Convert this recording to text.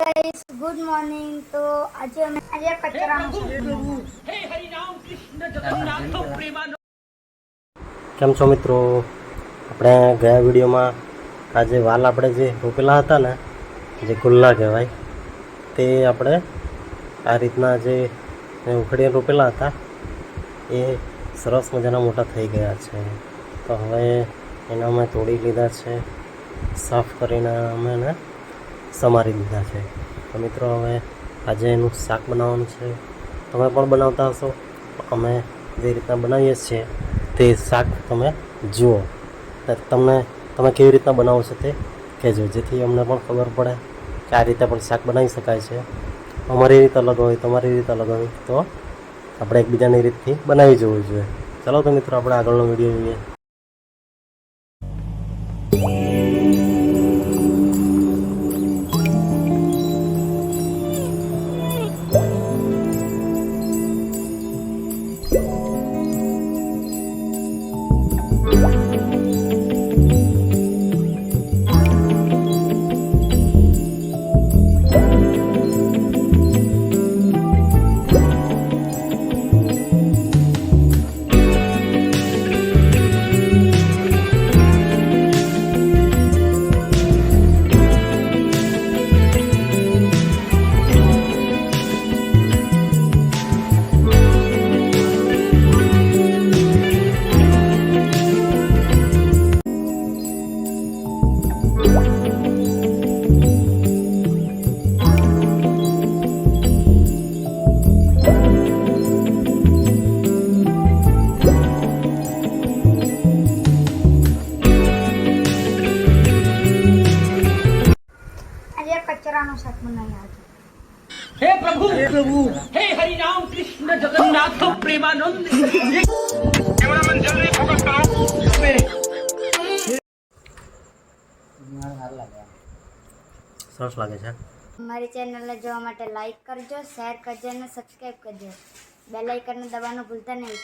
Guys good morning. तो आज कचरा કેમ છો મિત્રો? આપણે ગયા વિડીયોમાં આજે વાલ આપણે જે રોપેલા હતા ને, જે ગુલ્લા કહેવાય, તે આપણે આ રીતના જે ઉખડીને રોપેલા હતા એ સરસ મજાના મોટા થઈ ગયા છે. તો હવે એના અમે તોડી લીધા છે, સાફ કરીને અમે એને સમારી દીધા છે. તો મિત્રો હવે આજે એનું શાક બનાવવાનું છે. તમે પણ બનાવતા હશો, અમે જે રીતના બનાવીએ છીએ તે શાક તમે જુઓ. તમે કેવી રીતના બનાવો છો તે કહેજો, જેથી અમને પણ ખબર પડે કે આ રીતે પણ શાક બનાવી શકાય છે. અમારી રીત અલગ હોય, તમારી રીત અલગ હોય, તો આપણે એકબીજાની રીતથી બનાવી જવું જોઈએ. ચાલો તો મિત્રો આપણે આગળનો વિડીયો જોઈએ. कचरानो शाक बनाया आज। हे प्रभु हे हरि राम कृष्ण जगन्नाथ प्रेमानंद कैमरामैन जल्दी फोकस करो સરસ લાગે છે. हमारी चैनल ने જોવા માટે લાઈક કરજો, શેર કરજો અને સબસ્ક્રાઇબ કરજો. બેલ આઇકન દબાવવાનું ભૂલતા નહીં.